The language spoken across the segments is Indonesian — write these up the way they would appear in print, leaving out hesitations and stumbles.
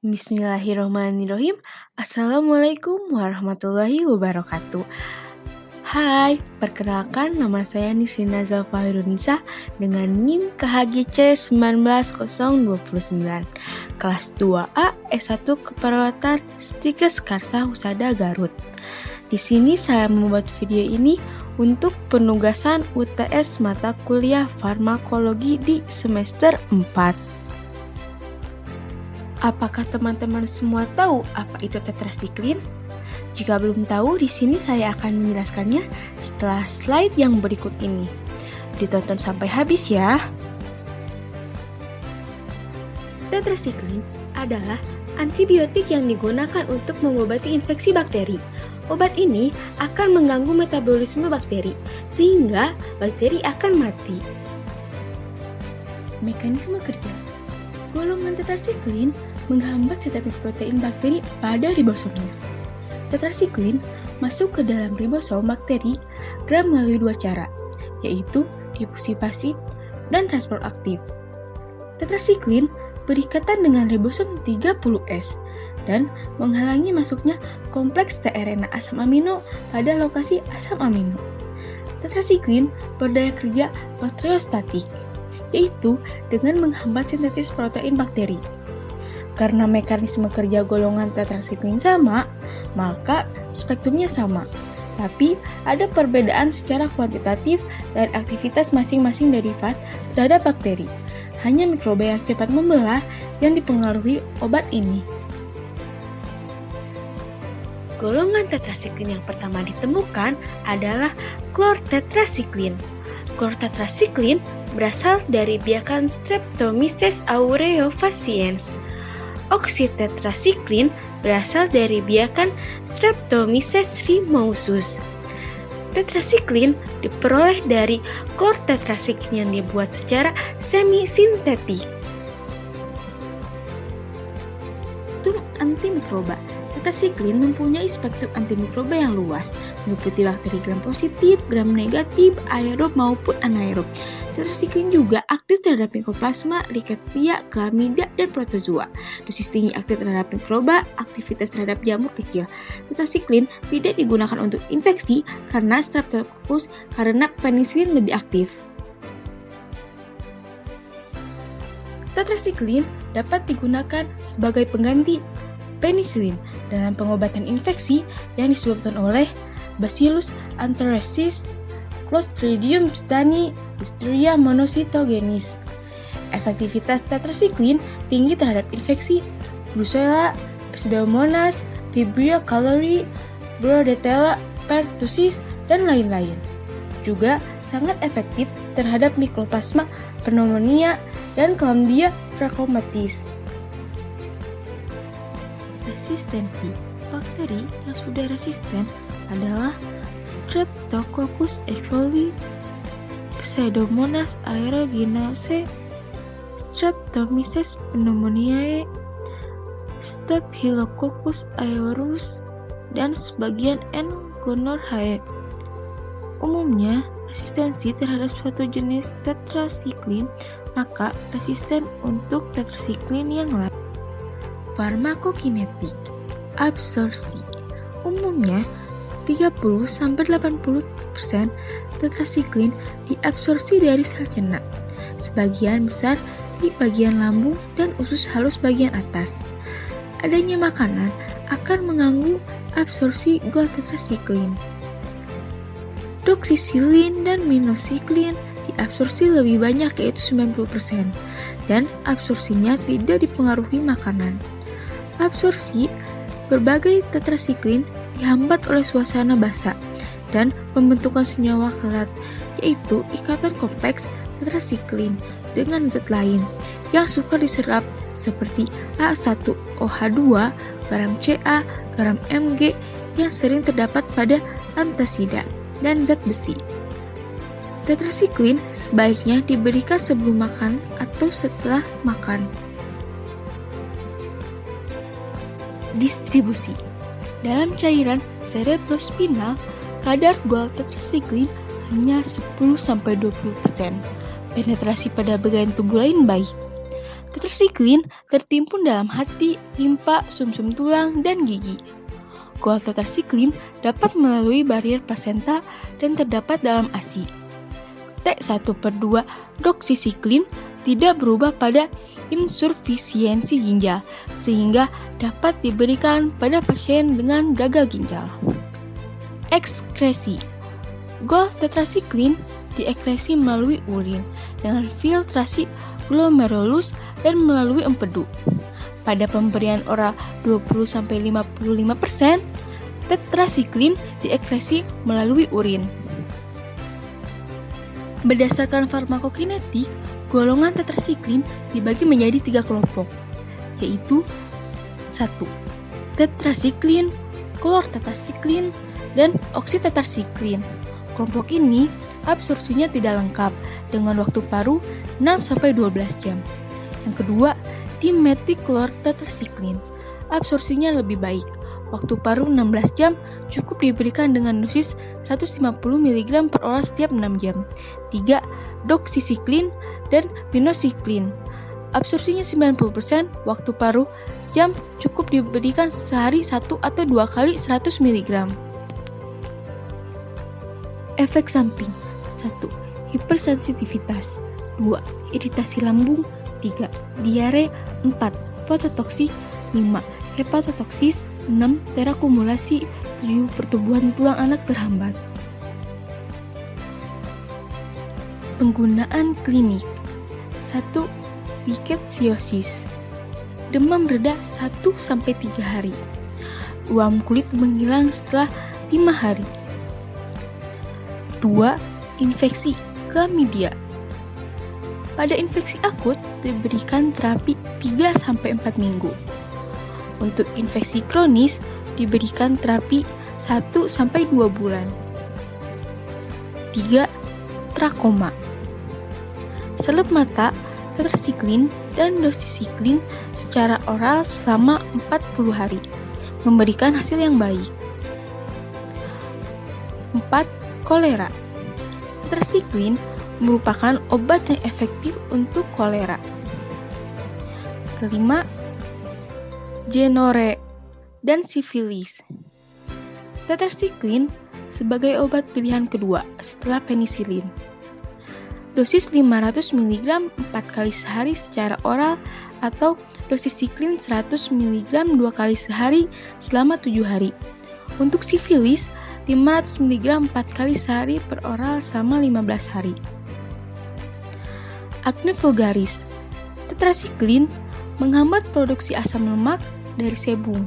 Bismillahirrahmanirrahim. Assalamualaikum warahmatullahi wabarakatuh. Hai, perkenalkan nama saya Nisrina Zalfahirunisa dengan NIM KHGC 19029, kelas 2A S1 Keperawatan Stikes Karsa Husada Garut. Di sini saya membuat video ini untuk penugasan UTS mata kuliah farmakologi di semester 4. Apakah teman-teman semua tahu apa itu tetrasiklin? Jika belum tahu, di sini saya akan menjelaskannya setelah slide yang berikut ini. Ditonton sampai habis ya. Tetrasiklin adalah antibiotik yang digunakan untuk mengobati infeksi bakteri. Obat ini akan mengganggu metabolisme bakteri, sehingga bakteri akan mati. Mekanisme kerja. Golongan tetrasiklin menghambat sintesis protein bakteri pada ribosomnya. Tetrasiklin masuk ke dalam ribosom bakteri melalui dua cara, yaitu difusi pasif dan transport aktif. Tetrasiklin berikatan dengan ribosom 30S dan menghalangi masuknya kompleks tRNA asam amino pada lokasi asam amino. Tetrasiklin berdaya kerja bakteriostatik, yaitu dengan menghambat sintesis protein bakteri. Karena mekanisme kerja golongan tetrasiklin sama, maka spektrumnya sama. Tapi ada perbedaan secara kuantitatif dan aktivitas masing-masing derivat terhadap bakteri. Hanya mikroba yang cepat membelah yang dipengaruhi obat ini. Golongan tetrasiklin yang pertama ditemukan adalah klortetrasiklin. Klortetrasiklin berasal dari biakan Streptomyces aureofaciens. Oksitetrasiklin berasal dari biakan Streptomyces rhymnosus. Tetrasiklin diperoleh dari klortetrasiklin yang dibuat secara semi-sintetik. Spektrum antimikroba. Tetrasiklin mempunyai spektrum antimikroba yang luas, meliputi bakteri gram positif, gram negatif, aerob maupun anaerob. Tetrasiklin juga aktif terhadap Mycoplasma, Rickettsia, Chlamydia, dan Protozoa. Dosis tinggi aktif terhadap mikroba, aktivitas terhadap jamur kecil. Tetrasiklin tidak digunakan untuk infeksi karena Streptococcus karena penisilin lebih aktif. Tetrasiklin dapat digunakan sebagai pengganti penisilin dalam pengobatan infeksi yang disebabkan oleh Bacillus anthracis, Clostridium tetani, Listeria monocytogenes. Efektivitas tetrasiklin tinggi terhadap infeksi Brucella, Pseudomonas, Vibrio cholerae, Bordetella pertussis, dan lain-lain. Juga sangat efektif terhadap Mycoplasma pneumonia dan Chlamydia trachomatis. Resistensi. Bakteri yang sudah resisten adalah Streptococcus aureus, Pseudomonas aeruginosa, Streptomyces pneumoniae, Staphylococcus aureus, dan sebagian N. gonorrhoeae. Umumnya, resistensi terhadap suatu jenis tetrasiklin, maka resisten untuk tetrasiklin yang lain. Farmakokinetik. Absorpsi. Umumnya 30-80% tetrasiklin diabsorpsi dari sel cerna, sebagian besar di bagian lambung dan usus halus bagian atas. Adanya makanan akan mengganggu absorpsi gol tetrasiklin. Doxycycline dan minocycline diabsorpsi lebih banyak, yaitu 90%, dan absorpsinya tidak dipengaruhi makanan. Absorpsi berbagai tetrasiklin dihambat oleh suasana basah dan pembentukan senyawa kerat, yaitu ikatan kompleks tetrasiklin dengan zat lain yang sukar diserap seperti A1OH2, garam Ca, garam Mg yang sering terdapat pada antasida, dan zat besi. Tetrasiklin sebaiknya diberikan sebelum makan atau setelah makan. Distribusi. Dalam cairan cerebrospinal, kadar gol tetrasiklin hanya 10-20%. Penetrasi pada bagian tubuh lain baik. Tetrasiklin tertimbun dalam hati, limpa, sumsum tulang, dan gigi. Gol tetrasiklin dapat melalui barier plasenta dan terdapat dalam ASI. T1/2 doksisiklin tidak berubah pada insufisiensi ginjal, sehingga dapat diberikan pada pasien dengan gagal ginjal. Ekskresi. Gol tetrasiklin diekskresi melalui urin dengan filtrasi glomerulus dan melalui empedu. Pada pemberian oral 20-55%, tetrasiklin diekskresi melalui urin. Berdasarkan farmakokinetik, golongan tetrasiklin dibagi menjadi 3 kelompok, yaitu 1. Tetrasiklin, klortetrasiklin, dan oksitetrasiklin. Kelompok ini absorpsinya tidak lengkap dengan waktu paru 6-12 jam. Yang kedua, dimetilklortetrasiklin. Absorpsinya lebih baik. Waktu paru 16 jam cukup diberikan dengan dosis 150 mg per oral setiap 6 jam. 3. Doksisiklin dan minosiklin. Absorpsinya 90%, waktu paru jam cukup diberikan sehari 1 atau 2 kali 100 mg. Efek samping. 1. Hipersensitivitas. 2. Iritasi lambung. 3. Diare. 4. Fototoksik. 5. Hepatotoksis. 6. Terakumulasi. 7. Pertumbuhan tulang anak terhambat. Penggunaan klinik. 1. Rickettsiosis. Demam reda 1-3 hari. Ruam kulit menghilang setelah 5 hari. 2. Infeksi Chlamydia. Pada infeksi akut diberikan terapi 3-4 minggu. Untuk infeksi kronis diberikan terapi 1-2 bulan. 3. Trakoma. Selep mata, tetrasiklin dan doksisiklin secara oral selama 40 hari, memberikan hasil yang baik. 4. Kolera. Tetrasiklin merupakan obat yang efektif untuk kolera. Kelima, gonorrea dan sifilis. Tetrasiklin sebagai obat pilihan kedua setelah penisilin. Dosis 500 mg 4 kali sehari secara oral atau doksisiklin 100 mg 2 kali sehari selama 7 hari. Untuk sifilis, 500 mg 4 kali sehari per oral selama 15 hari. Acne vulgaris. Tetrasiklin menghambat produksi asam lemak dari sebum.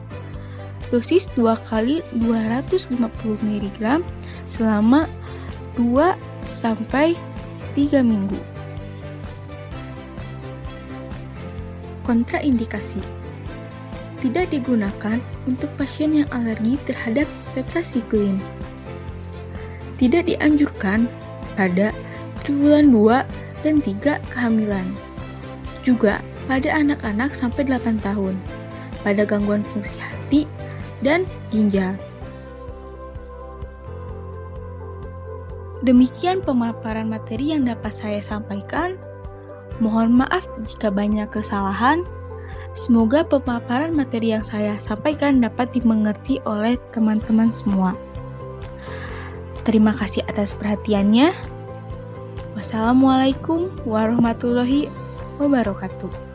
Dosis 2 kali 250 mg selama 2-3 minggu. Kontraindikasi. Tidak digunakan untuk pasien yang alergi terhadap tetrasiklin. Tidak dianjurkan pada triwulan 2 dan 3 kehamilan. Juga pada anak-anak sampai 8 tahun, pada gangguan fungsi hati dan ginjal. Demikian pemaparan materi yang dapat saya sampaikan. Mohon maaf jika banyak kesalahan. Semoga pemaparan materi yang saya sampaikan dapat dimengerti oleh teman-teman semua. Terima kasih atas perhatiannya. Wassalamualaikum warahmatullahi wabarakatuh.